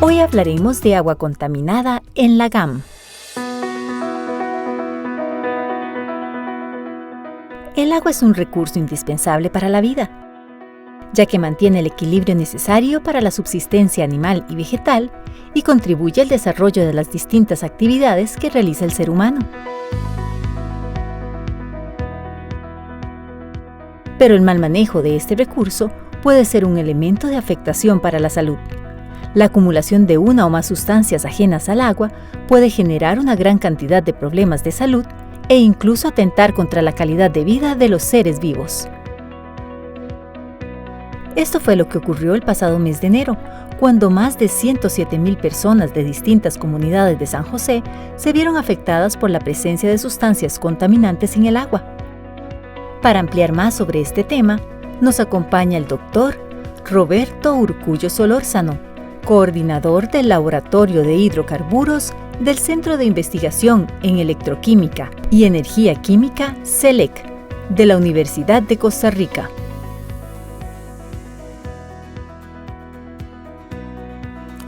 Hoy hablaremos de agua contaminada en la GAM. El agua es un recurso indispensable para la vida, ya que mantiene el equilibrio necesario para la subsistencia animal y vegetal y contribuye al desarrollo de las distintas actividades que realiza el ser humano. Pero el mal manejo de este recurso puede ser un elemento de afectación para la salud. La acumulación de una o más sustancias ajenas al agua puede generar una gran cantidad de problemas de salud e incluso atentar contra la calidad de vida de los seres vivos. Esto fue lo que ocurrió el pasado mes de enero, cuando más de 107,000 personas de distintas comunidades de San José se vieron afectadas por la presencia de sustancias contaminantes en el agua. Para ampliar más sobre este tema, nos acompaña el doctor Roberto Urcullo Solórzano, coordinador del Laboratorio de Hidrocarburos del Centro de Investigación en Electroquímica y Energía Química, CELEC, de la Universidad de Costa Rica.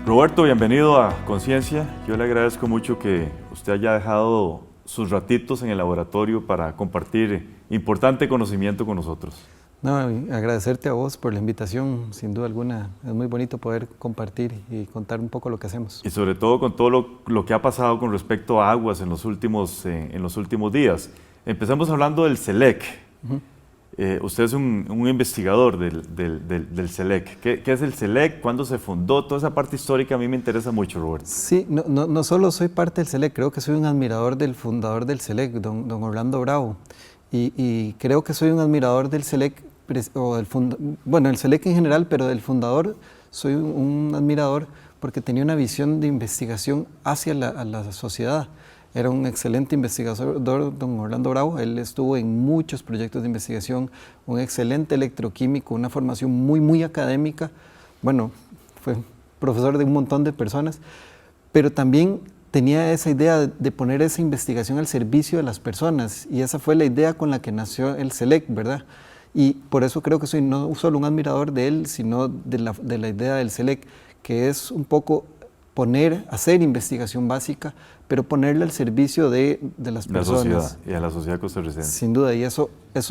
Roberto, bienvenido a Conciencia. Yo le agradezco mucho que usted haya dejado sus ratitos en el laboratorio para compartir importante conocimiento con nosotros. No, agradecerte a vos por la invitación, sin duda alguna. Es muy bonito poder compartir y contar un poco lo que hacemos. Y sobre todo con todo lo que ha pasado con respecto a aguas en los últimos días. Empezamos hablando del CELEC. Usted es un investigador del CELEC. ¿Qué es el CELEC? ¿Cuándo se fundó? Toda esa parte histórica a mí me interesa mucho, Roberto. Sí, no solo soy parte del CELEC, creo que soy un admirador del fundador del CELEC, don Orlando Bravo. Y creo que soy un admirador del CELEC, el CELEC en general, pero del fundador soy un admirador porque tenía una visión de investigación hacia la sociedad. Era un excelente investigador, don Orlando Bravo. Él estuvo en muchos proyectos de investigación, un excelente electroquímico, una formación muy académica. Bueno, fue profesor de un montón de personas, pero también tenía esa idea de poner esa investigación al servicio de las personas, y esa fue la idea con la que nació el CELEC, ¿verdad? Y por eso creo que soy no solo un admirador de él, sino de la idea del CELEC, que es un poco hacer investigación básica, pero ponerla al servicio de las personas. La sociedad y a la sociedad costarricense. Sin duda, y eso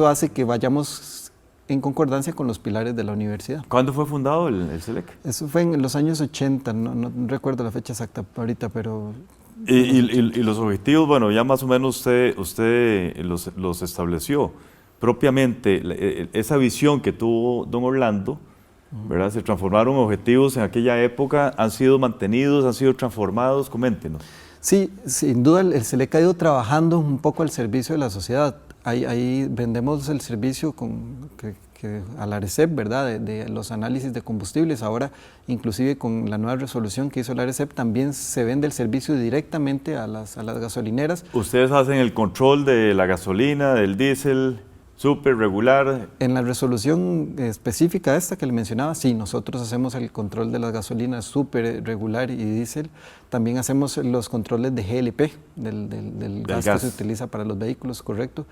hace que vayamos en concordancia con los pilares de la universidad. ¿Cuándo fue fundado el CELEC? Eso fue en los años 80, no recuerdo la fecha exacta ahorita, pero... Y los objetivos, bueno, ya más o menos usted los estableció. Propiamente, esa visión que tuvo don Orlando, ¿verdad? Se transformaron objetivos en aquella época, han sido mantenidos, han sido transformados, coméntenos. Sí, sin duda el CELEC ha ido trabajando un poco al servicio de la sociedad. Ahí vendemos el servicio a la ARECEP, ¿verdad? De los análisis de combustibles. Ahora, inclusive con la nueva resolución que hizo la ARECEP, también se vende el servicio directamente a las gasolineras. ¿Ustedes hacen el control de la gasolina, del diésel? ¿Súper regular? En la resolución específica esta que le mencionaba, sí, nosotros hacemos el control de las gasolinas súper regular y diésel. También hacemos los controles de GLP, del gas que se utiliza para los vehículos, correcto.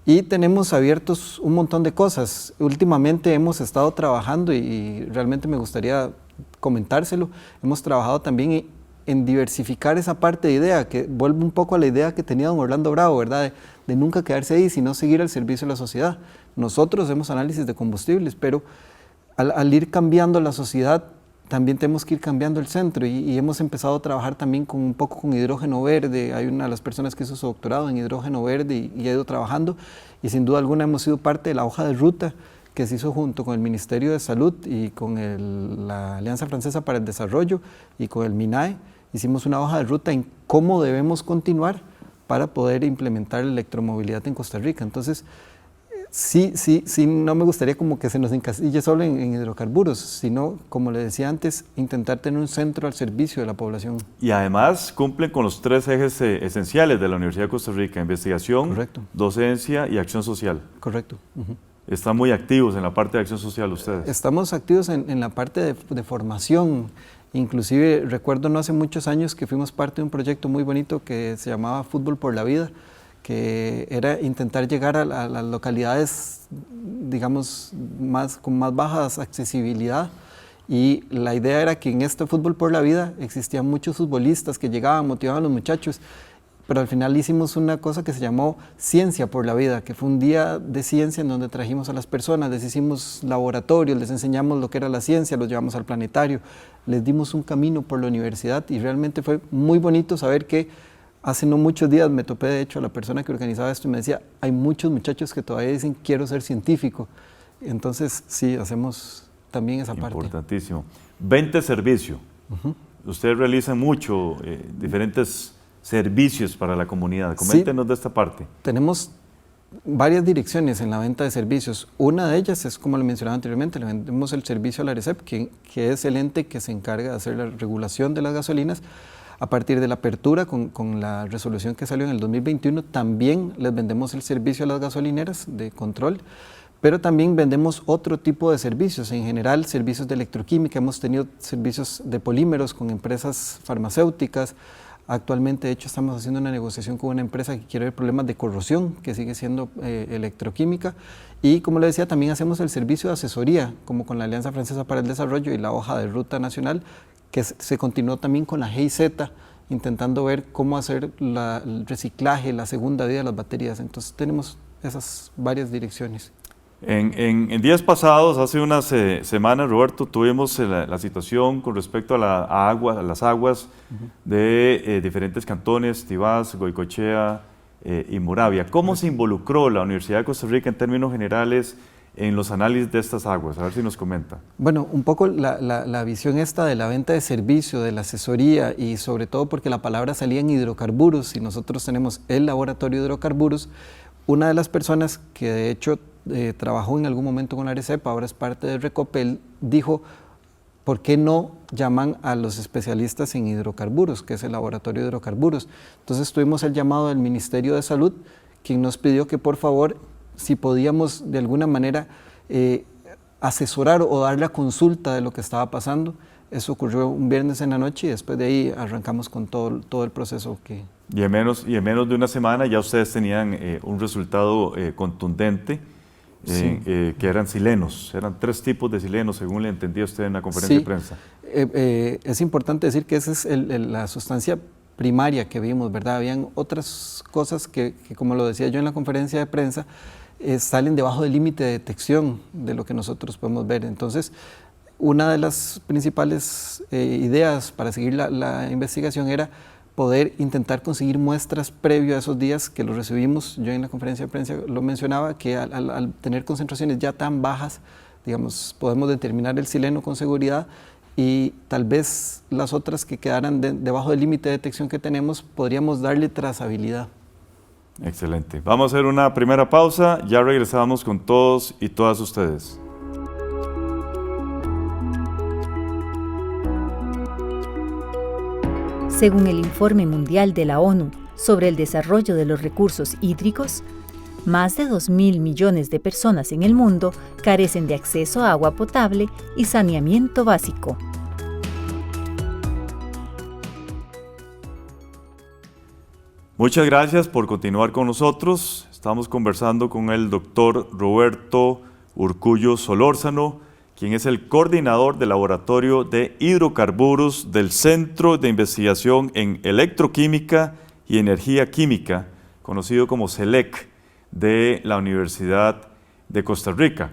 Y tenemos abiertos un montón de cosas. Últimamente hemos estado trabajando, y realmente me gustaría comentárselo, hemos trabajado también en diversificar esa parte de idea, que vuelve un poco a la idea que tenía don Orlando Bravo, ¿verdad? De nunca quedarse ahí, sino seguir al servicio de la sociedad. Nosotros hacemos análisis de combustibles, pero al ir cambiando la sociedad, también tenemos que ir cambiando el centro, y hemos empezado a trabajar también un poco con hidrógeno verde. Hay una de las personas que hizo su doctorado en hidrógeno verde y ha ido trabajando, y sin duda alguna hemos sido parte de la hoja de ruta que se hizo junto con el Ministerio de Salud y con la Alianza Francesa para el Desarrollo y con el MINAE. Hicimos una hoja de ruta en cómo debemos continuar para poder implementar la electromovilidad en Costa Rica. Entonces, sí, no me gustaría como que se nos encasille solo en hidrocarburos, sino, como le decía antes, intentar tener un centro al servicio de la población. Y además cumplen con los 3 ejes esenciales de la Universidad de Costa Rica: investigación, correcto, docencia y acción social. Correcto. Están muy activos en la parte de acción social ustedes. Estamos activos en la parte de formación. Inclusive recuerdo no hace muchos años que fuimos parte de un proyecto muy bonito que se llamaba Fútbol por la Vida, que era intentar llegar a las localidades, digamos, con más baja accesibilidad, Y la idea era que en este Fútbol por la Vida existían muchos futbolistas que llegaban, motivaban a los muchachos, pero al final hicimos una cosa que se llamó Ciencia por la Vida, que fue un día de ciencia en donde trajimos a las personas, les hicimos laboratorios, les enseñamos lo que era la ciencia, los llevamos al planetario, les dimos un camino por la universidad y realmente fue muy bonito saber que hace no muchos días me topé de hecho a la persona que organizaba esto y me decía, hay muchos muchachos que todavía dicen quiero ser científico. Entonces sí, hacemos también esa parte. Importantísimo. 20 servicio. Ustedes realizan mucho, diferentes servicios para la comunidad. Coméntenos de esta parte. Tenemos varias direcciones en la venta de servicios. Una de ellas es, como le mencionaba anteriormente, le vendemos el servicio a la ARECEP, que es el ente que se encarga de hacer la regulación de las gasolinas. A partir de la apertura, con la resolución que salió en el 2021, también les vendemos el servicio a las gasolineras de control, pero también vendemos otro tipo de servicios, en general servicios de electroquímica, hemos tenido servicios de polímeros con empresas farmacéuticas. Actualmente, de hecho, estamos haciendo una negociación con una empresa que quiere ver problemas de corrosión, que sigue siendo electroquímica. Y como le decía, también hacemos el servicio de asesoría, como con la Alianza Francesa para el Desarrollo y la hoja de ruta nacional, que se continuó también con la GIZ, intentando ver cómo hacer el reciclaje, la segunda vida de las baterías. Entonces tenemos esas varias direcciones. En días pasados, hace unas semanas, Roberto, tuvimos la situación con respecto a las aguas de diferentes cantones, Tibás, Goicoechea y Moravia. ¿Cómo se involucró la Universidad de Costa Rica en términos generales en los análisis de estas aguas? A ver si nos comenta. Bueno, un poco la visión esta de la venta de servicio, de la asesoría y sobre todo porque la palabra salía en hidrocarburos y nosotros tenemos el laboratorio de hidrocarburos. Una de las personas que de hecho trabajó en algún momento con la ARECEP, ahora es parte de Recopel, dijo, ¿por qué no llaman a los especialistas en hidrocarburos, que es el laboratorio de hidrocarburos? Entonces tuvimos el llamado del Ministerio de Salud, quien nos pidió que por favor, si podíamos de alguna manera asesorar o dar la consulta de lo que estaba pasando. Eso ocurrió un viernes en la noche y después de ahí arrancamos con todo el proceso que... Y en menos de una semana ya ustedes tenían un resultado contundente, sí. Que eran silenos, eran 3 tipos de silenos, según le entendía usted en la conferencia de prensa. Es importante decir que esa es la sustancia primaria que vimos, ¿verdad? Habían otras cosas que, como lo decía yo en la conferencia de prensa, salen debajo del límite de detección de lo que nosotros podemos ver. Entonces, una de las principales ideas para seguir la investigación era poder intentar conseguir muestras previo a esos días que los recibimos. Yo en la conferencia de prensa lo mencionaba, que al tener concentraciones ya tan bajas, digamos, podemos determinar el sileno con seguridad y tal vez las otras que quedaran debajo del límite de detección que tenemos, podríamos darle trazabilidad. Excelente. Vamos a hacer una primera pausa, ya regresamos con todos y todas ustedes. Según el Informe Mundial de la ONU sobre el desarrollo de los recursos hídricos, más de 2.000 millones de personas en el mundo carecen de acceso a agua potable y saneamiento básico. Muchas gracias por continuar con nosotros. Estamos conversando con el doctor Roberto Urcullo Solórzano, quien es el coordinador del Laboratorio de Hidrocarburos del Centro de Investigación en Electroquímica y Energía Química, conocido como CELEC, de la Universidad de Costa Rica.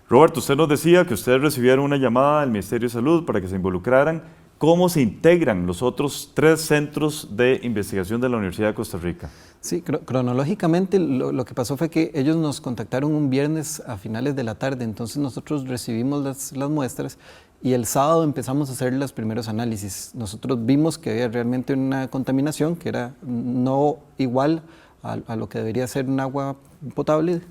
Roberto, usted nos decía que ustedes recibieron una llamada del Ministerio de Salud para que se involucraran. ¿Cómo se integran los otros 3 centros de investigación de la Universidad de Costa Rica? Sí, cronológicamente lo que pasó fue que ellos nos contactaron un viernes a finales de la tarde, entonces nosotros recibimos las muestras y el sábado empezamos a hacer los primeros análisis. Nosotros vimos que había realmente una contaminación que era no igual a lo que debería ser un agua potable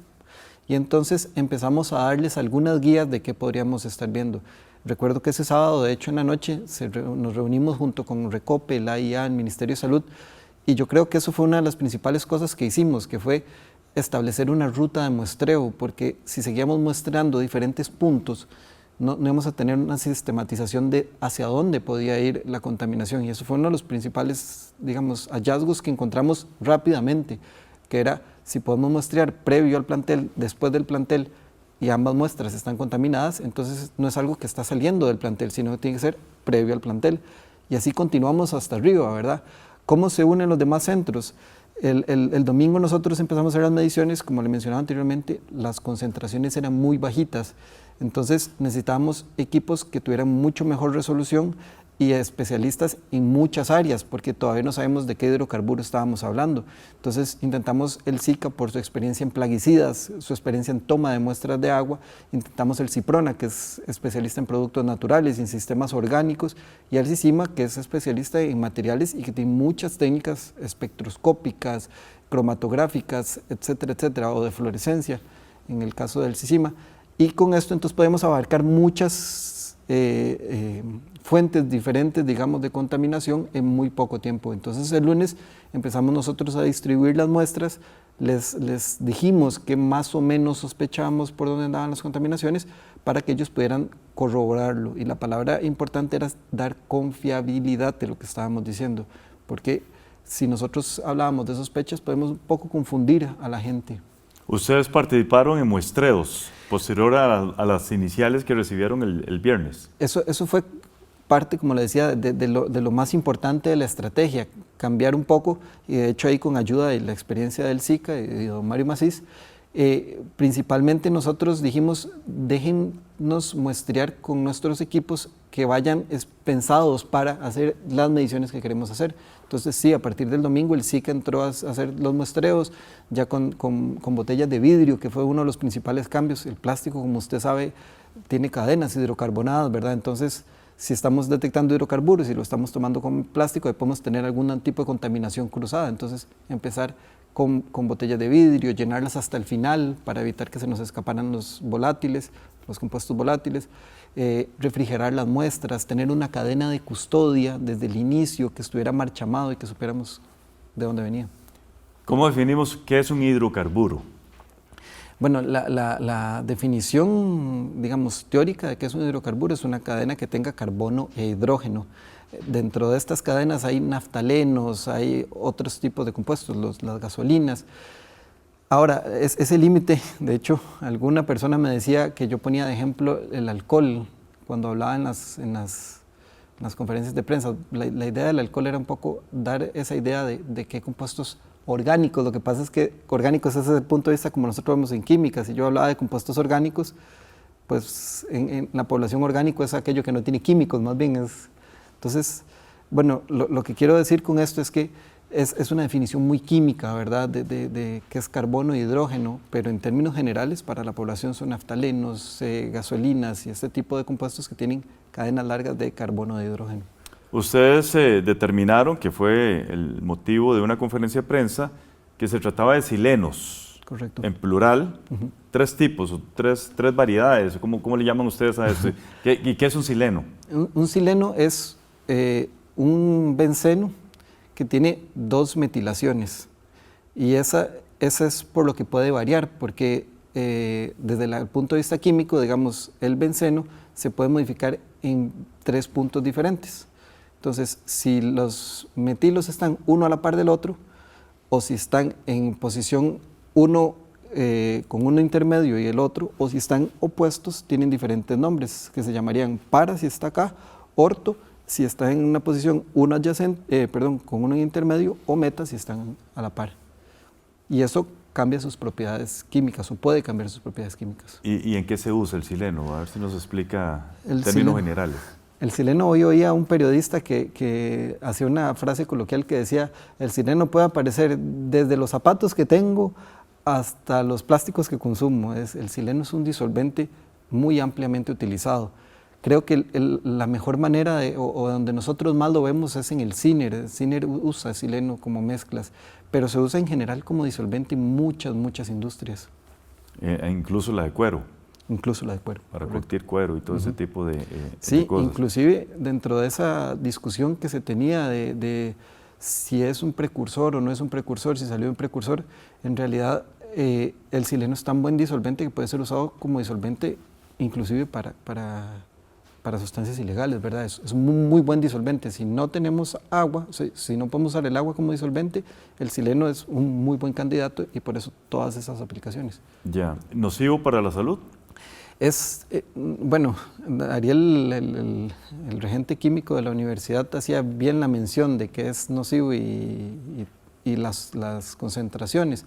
y entonces empezamos a darles algunas guías de qué podríamos estar viendo. Recuerdo que ese sábado, de hecho en la noche, nos reunimos junto con Recope, la AIA, el Ministerio de Salud, y yo creo que eso fue una de las principales cosas que hicimos, que fue establecer una ruta de muestreo, porque si seguíamos muestrando diferentes puntos, no íbamos a tener una sistematización de hacia dónde podía ir la contaminación, y eso fue uno de los principales, digamos, hallazgos que encontramos rápidamente, que era si podemos muestrear previo al plantel, después del plantel, y ambas muestras están contaminadas, entonces no es algo que está saliendo del plantel, sino que tiene que ser previo al plantel. Y así continuamos hasta arriba, ¿verdad? ¿Cómo se unen los demás centros? El domingo nosotros empezamos a hacer las mediciones, como le mencionaba anteriormente, las concentraciones eran muy bajitas, entonces necesitábamos equipos que tuvieran mucho mejor resolución y especialistas en muchas áreas, porque todavía no sabemos de qué hidrocarburo estábamos hablando. Entonces intentamos el SICA por su experiencia en plaguicidas, su experiencia en toma de muestras de agua, intentamos el CIPRONA, que es especialista en productos naturales y en sistemas orgánicos, y el CICIMA, que es especialista en materiales y que tiene muchas técnicas espectroscópicas, cromatográficas, etcétera, etcétera, o de fluorescencia, en el caso del CICIMA. Y con esto entonces podemos abarcar muchas fuentes diferentes, digamos, de contaminación en muy poco tiempo. Entonces el lunes empezamos nosotros a distribuir las muestras, les dijimos que más o menos sospechábamos por dónde andaban las contaminaciones para que ellos pudieran corroborarlo. Y la palabra importante era dar confiabilidad de lo que estábamos diciendo, porque si nosotros hablábamos de sospechas podemos un poco confundir a la gente. Ustedes participaron en muestreos posterior a las iniciales que recibieron el viernes. Eso fue parte, como le decía, de lo más importante de la estrategia, cambiar un poco, y de hecho ahí con ayuda de la experiencia del SICA y de don Mario Macís, principalmente nosotros dijimos, déjennos muestrear con nuestros equipos que vayan pensados para hacer las mediciones que queremos hacer. Entonces sí, a partir del domingo el SICA entró a hacer los muestreos ya con botellas de vidrio, que fue uno de los principales cambios. El plástico, como usted sabe, tiene cadenas hidrocarbonadas, ¿verdad? Entonces, si estamos detectando hidrocarburos y lo estamos tomando con plástico, podemos tener algún tipo de contaminación cruzada. Entonces, empezar con botellas de vidrio, llenarlas hasta el final para evitar que se nos escaparan los volátiles, los compuestos volátiles, refrigerar las muestras, tener una cadena de custodia desde el inicio que estuviera marchamado y que supiéramos de dónde venía. ¿Cómo definimos qué es un hidrocarburo? Bueno, la definición, digamos, teórica de qué es un hidrocarburo es una cadena que tenga carbono e hidrógeno. Dentro de estas cadenas hay naftalenos, hay otros tipos de compuestos, las gasolinas. Ahora, ese límite, de hecho, alguna persona me decía que yo ponía de ejemplo el alcohol cuando hablaba en las conferencias de prensa. La idea del alcohol era un poco dar esa idea de qué compuestos orgánicos. Lo que pasa es que orgánicos es desde el punto de vista como nosotros vemos en química. Si yo hablaba de compuestos orgánicos, pues en la población orgánico es aquello que no tiene químicos, más bien es. Entonces, bueno, lo que quiero decir con esto es que es una definición muy química, ¿verdad?, de qué es carbono y hidrógeno, pero en términos generales para la población son naftalenos, gasolinas y este tipo de compuestos que tienen cadenas largas de carbono e hidrógeno. Ustedes determinaron, que fue el motivo de una conferencia de prensa, que se trataba de silenos. Correcto. En plural, tres tipos, tres variedades. ¿Cómo le llaman ustedes a esto? ¿Y qué es un sileno? Un sileno es un benceno que tiene 2 metilaciones, y esa es por lo que puede variar, porque desde el punto de vista químico, digamos, el benceno se puede modificar en 3 puntos diferentes. Entonces, si los metilos están uno a la par del otro, o si están en posición uno con uno intermedio y el otro, o si están opuestos, tienen diferentes nombres, que se llamarían para si está acá, orto si está en una posición uno adyacente, con uno intermedio, o meta si están a la par. Y eso cambia sus propiedades químicas, o puede cambiar sus propiedades químicas. ¿Y en qué se usa el sileno? A ver si nos explica en términos generales. El sileno, hoy oía a un periodista que hacía una frase coloquial que decía: el sileno puede aparecer desde los zapatos que tengo hasta los plásticos que consumo. El sileno es un disolvente muy ampliamente utilizado. Creo que la mejor manera, o donde nosotros más lo vemos, es en el CINER. El CINER usa sileno como mezclas, pero se usa en general como disolvente en muchas industrias. Incluso la de cuero. Incluso la de cuero. Para curtir cuero y todo ese tipo de sí, cosas. Inclusive dentro de esa discusión que se tenía de si es un precursor o no es un precursor, si salió un precursor, en realidad el sileno es tan buen disolvente que puede ser usado como disolvente inclusive para sustancias ilegales, ¿verdad? Es un muy buen disolvente. Si no tenemos agua, si no podemos usar el agua como disolvente, el sileno es un muy buen candidato, y por eso todas esas aplicaciones. Ya. ¿Nocivo para la salud? Bueno, Ariel, el regente químico de la universidad, hacía bien la mención de que es nocivo y las concentraciones.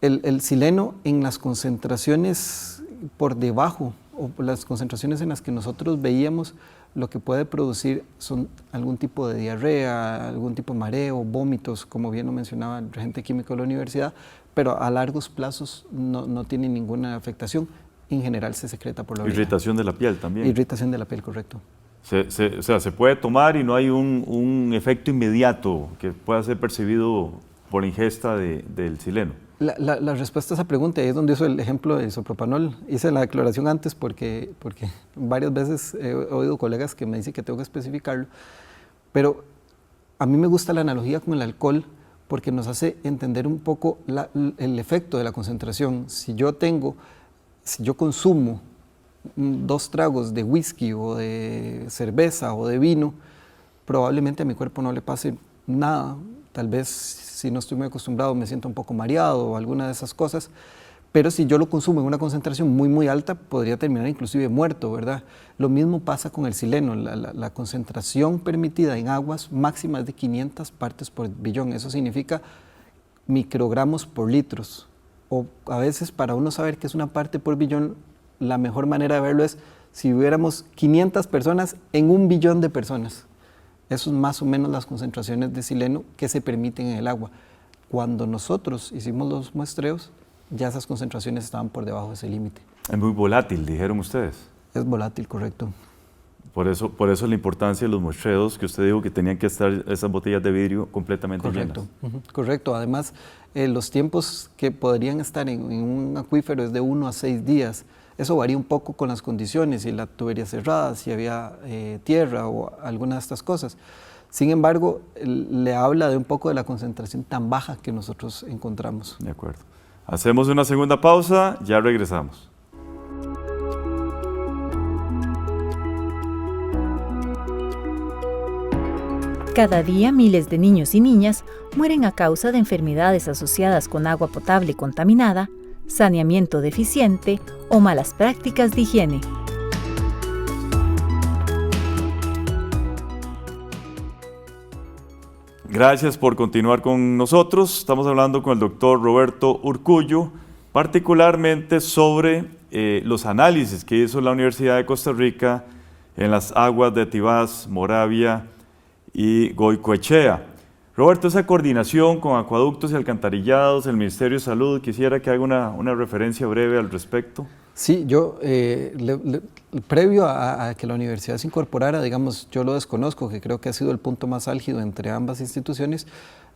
El sileno en las concentraciones por debajo, o las concentraciones en las que nosotros veíamos, lo que puede producir son algún tipo de diarrea, algún tipo de mareo, vómitos, como bien lo mencionaba el regente químico de la universidad, pero a largos plazos no tiene ninguna afectación. En general se secreta por la orina. Irritación de la piel también. Irritación de la piel, correcto. O sea, se puede tomar y no hay un efecto inmediato que pueda ser percibido por ingesta del sileno. La respuesta a esa pregunta, ahí es donde uso el ejemplo del isopropanol. Hice la declaración antes porque varias veces he oído colegas que me dicen que tengo que especificarlo, pero a mí me gusta la analogía con el alcohol porque nos hace entender un poco el efecto de la concentración. Si yo consumo 2 tragos de whisky o de cerveza o de vino, probablemente a mi cuerpo no le pase nada. Tal vez si no estoy muy acostumbrado me siento un poco mareado o alguna de esas cosas, pero si yo lo consumo en una concentración muy alta, podría terminar inclusive muerto, ¿verdad? Lo mismo pasa con el sileno. La concentración permitida en aguas máxima es de 500 partes por billón. Eso significa microgramos por litros. O a veces, para uno saber qué es una parte por billón, la mejor manera de verlo es si hubiéramos 500 personas en 1 billón de personas. Eso es más o menos las concentraciones de sileno que se permiten en el agua. Cuando nosotros hicimos los muestreos, ya esas concentraciones estaban por debajo de ese límite. Es muy volátil, dijeron ustedes. Es volátil, correcto. Por eso la importancia de los muestreos, que usted dijo que tenían que estar esas botellas de vidrio completamente llenas. Correcto. Además, los tiempos que podrían estar en un acuífero es de 1 a 6 días. Eso varía un poco con las condiciones, si la tubería cerrada, si había tierra o alguna de estas cosas. Sin embargo, le habla de un poco de la concentración tan baja que nosotros encontramos. De acuerdo. Hacemos una segunda pausa, ya regresamos. Cada día miles de niños y niñas mueren a causa de enfermedades asociadas con agua potable contaminada, saneamiento deficiente o malas prácticas de higiene. Gracias por continuar con nosotros. Estamos hablando con el doctor Roberto Urcullu, particularmente sobre los análisis que hizo la Universidad de Costa Rica en las aguas de Tibás, Moravia y Goicoechea. Roberto, esa coordinación con acueductos y alcantarillados, el Ministerio de Salud, quisiera que haga una referencia breve al respecto. Sí, yo, previo a que la universidad se incorporara, digamos, yo lo desconozco, que creo que ha sido el punto más álgido entre ambas instituciones.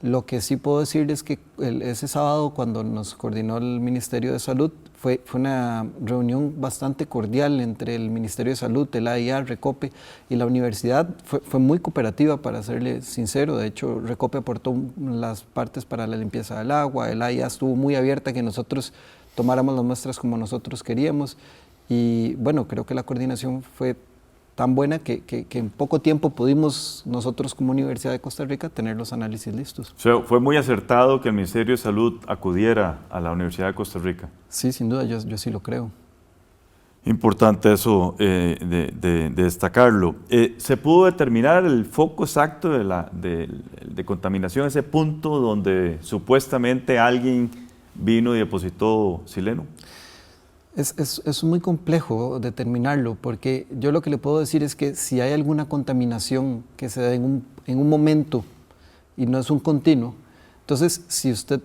Lo que sí puedo decir es que ese sábado, cuando nos coordinó el Ministerio de Salud, fue una reunión bastante cordial entre el Ministerio de Salud, el AIA, Recope y la universidad. Fue muy cooperativa, para serle sincero. De hecho, Recope aportó las partes para la limpieza del agua, el AIA estuvo muy abierta a que nosotros tomáramos las muestras como nosotros queríamos. Y bueno, creo que la coordinación fue tan buena que en poco tiempo pudimos nosotros como Universidad de Costa Rica tener los análisis listos. O sea, fue muy acertado que el Ministerio de Salud acudiera a la Universidad de Costa Rica. Sí, sin duda, yo sí lo creo. Importante eso de destacarlo. ¿Se pudo determinar el foco exacto de contaminación, ese punto donde supuestamente alguien vino y depositó sileno? Es muy complejo determinarlo, porque yo lo que le puedo decir es que si hay alguna contaminación que se da en un momento y no es un continuo, entonces si usted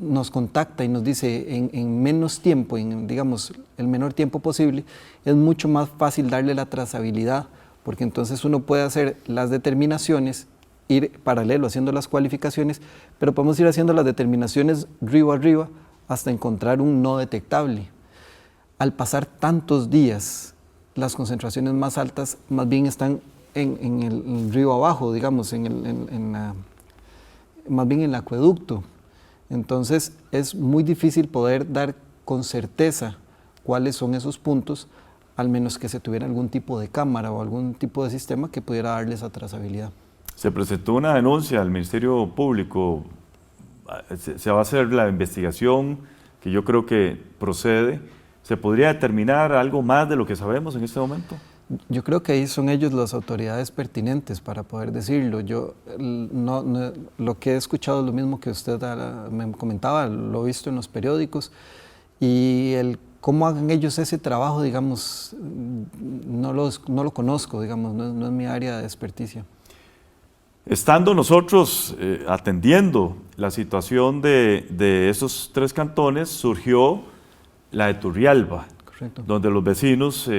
nos contacta y nos dice en menos tiempo, digamos el menor tiempo posible, es mucho más fácil darle la trazabilidad, porque entonces uno puede hacer las determinaciones, ir paralelo haciendo las cualificaciones, pero podemos ir haciendo las determinaciones río arriba hasta encontrar un no detectable. Al pasar tantos días, las concentraciones más altas más bien están en el río abajo, digamos, más bien en el acueducto. Entonces es muy difícil poder dar con certeza cuáles son esos puntos, al menos que se tuviera algún tipo de cámara o algún tipo de sistema que pudiera darle esa trazabilidad. Se presentó una denuncia al Ministerio Público, se va a hacer la investigación que yo creo que procede, ¿Se podría determinar algo más de lo que sabemos en este momento? Yo creo que ahí son ellos las autoridades pertinentes para poder decirlo. Yo lo que he escuchado es lo mismo que usted me comentaba, lo he visto en los periódicos, y cómo hagan ellos ese trabajo, digamos, no lo conozco, digamos, no es mi área de experticia. Estando nosotros atendiendo la situación de esos 3 cantones, surgió la de Turrialba. Correcto. Donde los vecinos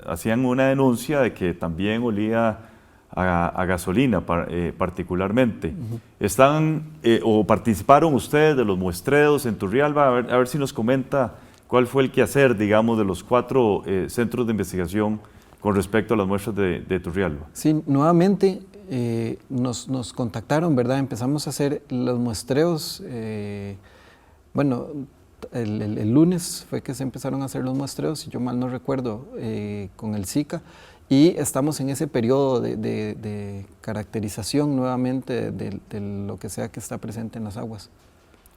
hacían una denuncia de que también olía a gasolina particularmente. ¿Están o participaron ustedes de los muestreos en Turrialba? A ver si nos comenta cuál fue el quehacer, digamos, de los 4 centros de investigación con respecto a las muestras de Turrialba. Sí, nuevamente nos contactaron, ¿verdad? Empezamos a hacer los muestreos, bueno, el lunes fue que se empezaron a hacer los muestreos, si yo mal no recuerdo, con el SICA, y estamos en ese periodo de caracterización nuevamente de lo que sea que está presente en las aguas.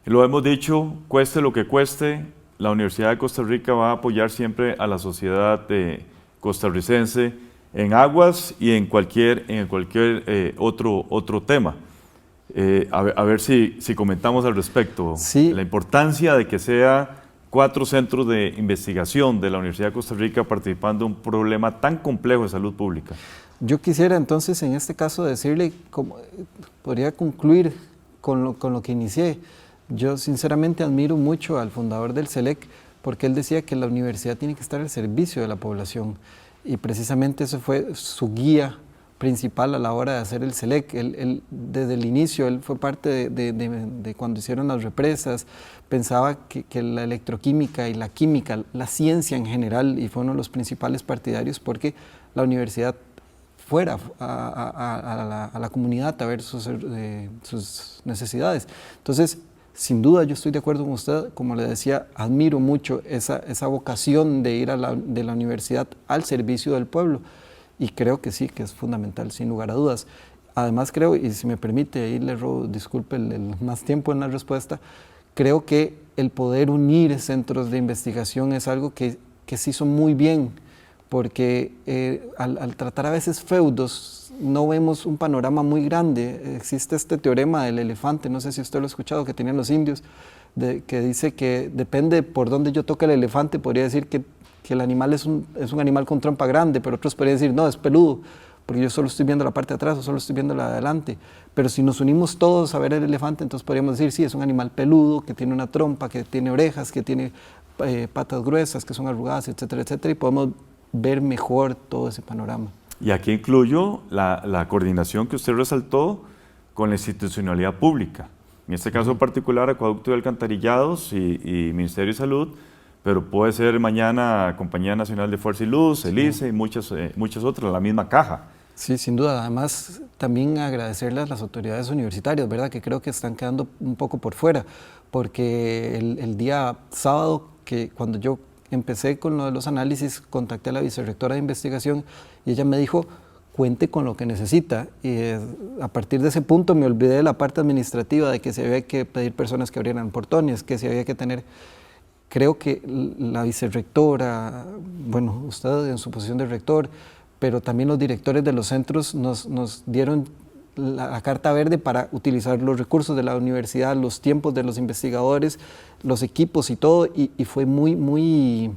Lo hemos dicho, cueste lo que cueste, la Universidad de Costa Rica va a apoyar siempre a la sociedad costarricense en aguas y en cualquier otro tema. A ver si comentamos al respecto. Sí. La importancia de que sea 4 centros de investigación de la Universidad de Costa Rica participando en un problema tan complejo de salud pública. Yo quisiera entonces en este caso decirle, podría concluir con lo que inicié. Yo sinceramente admiro mucho al fundador del CELEC porque él decía que la universidad tiene que estar al servicio de la población y precisamente eso fue su guía principal a la hora de hacer el CELEC. Él, desde el inicio, él fue parte de cuando hicieron las represas, pensaba que la electroquímica y la química, la ciencia en general, y fue uno de los principales partidarios porque la universidad fuera a la comunidad a ver sus necesidades. Entonces, sin duda yo estoy de acuerdo con usted, como le decía, admiro mucho esa vocación de ir de la universidad al servicio del pueblo. Y creo que sí, que es fundamental, sin lugar a dudas. Además creo, y si me permite, ahí le robo, disculpe el más tiempo en la respuesta, creo que el poder unir centros de investigación es algo que se hizo muy bien, porque al tratar a veces feudos no vemos un panorama muy grande. Existe este teorema del elefante, no sé si usted lo ha escuchado, que tenían los indios, que dice que depende por dónde yo toque el elefante, podría decir que el animal es un animal con trompa grande, pero otros podrían decir, no, es peludo, porque yo solo estoy viendo la parte de atrás o solo estoy viendo la de adelante. Pero si nos unimos todos a ver el elefante, entonces podríamos decir, sí, es un animal peludo, que tiene una trompa, que tiene orejas, que tiene patas gruesas, que son arrugadas, etcétera, etcétera, y podemos ver mejor todo ese panorama. Y aquí incluyo la coordinación que usted resaltó con la institucionalidad pública. En este caso particular, Acueducto y Alcantarillados y Ministerio de Salud, pero puede ser mañana Compañía Nacional de Fuerza y Luz, el ICE y muchas otras, la misma caja. Sí, sin duda. Además, también agradecerle a las autoridades universitarias, ¿verdad? Que creo que están quedando un poco por fuera, porque el día sábado, que cuando yo empecé con lo de los análisis, contacté a la vicerrectora de investigación y ella me dijo, cuente con lo que necesita. Y a partir de ese punto me olvidé de la parte administrativa, de que se había que pedir personas que abrieran portones, que se había que tener... Creo que la vicerrectora, bueno, usted en su posición de rector, pero también los directores de los centros nos dieron la carta verde para utilizar los recursos de la universidad, los tiempos de los investigadores, los equipos y todo, y fue muy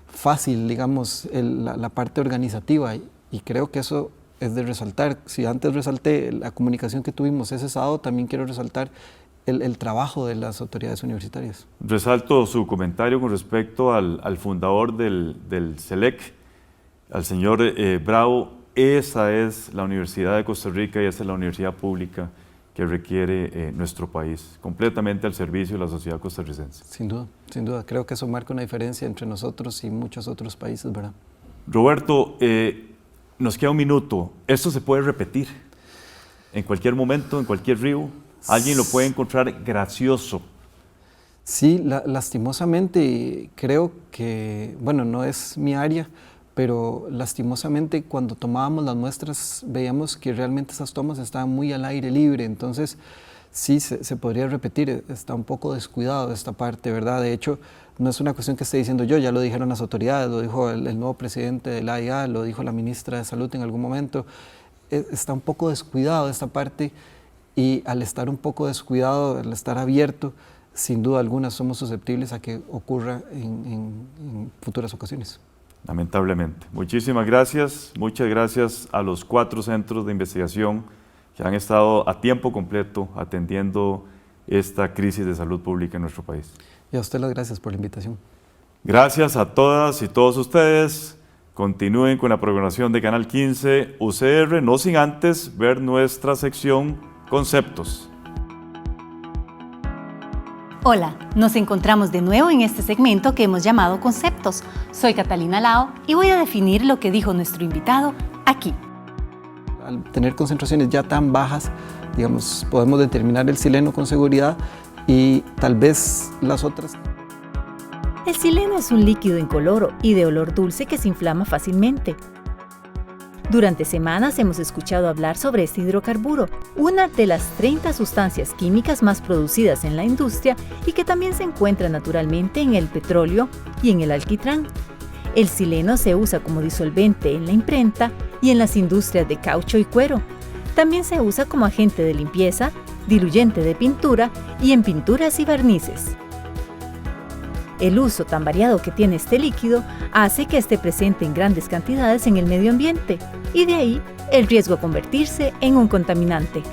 fácil, digamos, la parte organizativa, y creo que eso es de resaltar. Si antes resalté la comunicación que tuvimos ese sábado, también quiero resaltar el trabajo de las autoridades universitarias. Resalto su comentario con respecto al fundador del CELEC, al señor Bravo. Esa es la Universidad de Costa Rica y esa es la universidad pública que requiere nuestro país, completamente al servicio de la sociedad costarricense. Sin duda, sin duda. Creo que eso marca una diferencia entre nosotros y muchos otros países, ¿verdad? Roberto, nos queda un minuto. ¿Esto se puede repetir en cualquier momento, en cualquier río? ¿Alguien lo puede encontrar gracioso? Sí, lastimosamente creo que, bueno, no es mi área, pero lastimosamente cuando tomábamos las muestras veíamos que realmente esas tomas estaban muy al aire libre, entonces sí se podría repetir, está un poco descuidado esta parte, ¿verdad? De hecho, no es una cuestión que esté diciendo yo, ya lo dijeron las autoridades, lo dijo el nuevo presidente de la AIA, lo dijo la ministra de Salud en algún momento. Está un poco descuidado esta parte, y al estar un poco descuidado, al estar abierto, sin duda alguna somos susceptibles a que ocurra en futuras ocasiones. Lamentablemente. Muchísimas gracias. Muchas gracias a los 4 centros de investigación que han estado a tiempo completo atendiendo esta crisis de salud pública en nuestro país. Y a usted las gracias por la invitación. Gracias a todas y todos ustedes. Continúen con la programación de Canal 15 UCR, no sin antes ver nuestra sección Conceptos. Hola, nos encontramos de nuevo en este segmento que hemos llamado Conceptos. Soy Catalina Lao y voy a definir lo que dijo nuestro invitado aquí. Al tener concentraciones ya tan bajas, digamos, podemos determinar el sileno con seguridad y tal vez las otras. El sileno es un líquido incoloro y de olor dulce que se inflama fácilmente. Durante semanas hemos escuchado hablar sobre este hidrocarburo, una de las 30 sustancias químicas más producidas en la industria y que también se encuentra naturalmente en el petróleo y en el alquitrán. El sileno se usa como disolvente en la imprenta y en las industrias de caucho y cuero. También se usa como agente de limpieza, diluyente de pintura y en pinturas y barnices. El uso tan variado que tiene este líquido hace que esté presente en grandes cantidades en el medio ambiente, y de ahí el riesgo de convertirse en un contaminante.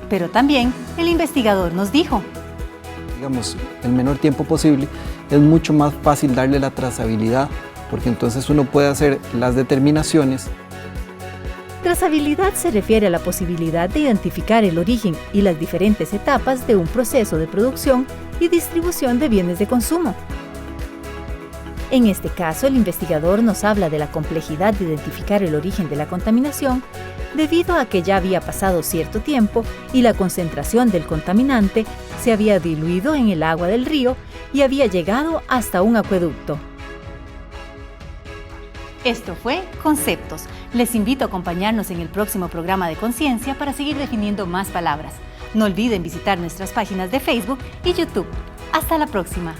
Pero también el investigador nos dijo: digamos, el menor tiempo posible, es mucho más fácil darle la trazabilidad, porque entonces uno puede hacer las determinaciones. Trazabilidad se refiere a la posibilidad de identificar el origen y las diferentes etapas de un proceso de producción y distribución de bienes de consumo. En este caso, el investigador nos habla de la complejidad de identificar el origen de la contaminación debido a que ya había pasado cierto tiempo y la concentración del contaminante se había diluido en el agua del río y había llegado hasta un acueducto. Esto fue Conceptos. Les invito a acompañarnos en el próximo programa de Conciencia para seguir definiendo más palabras. No olviden visitar nuestras páginas de Facebook y YouTube. Hasta la próxima.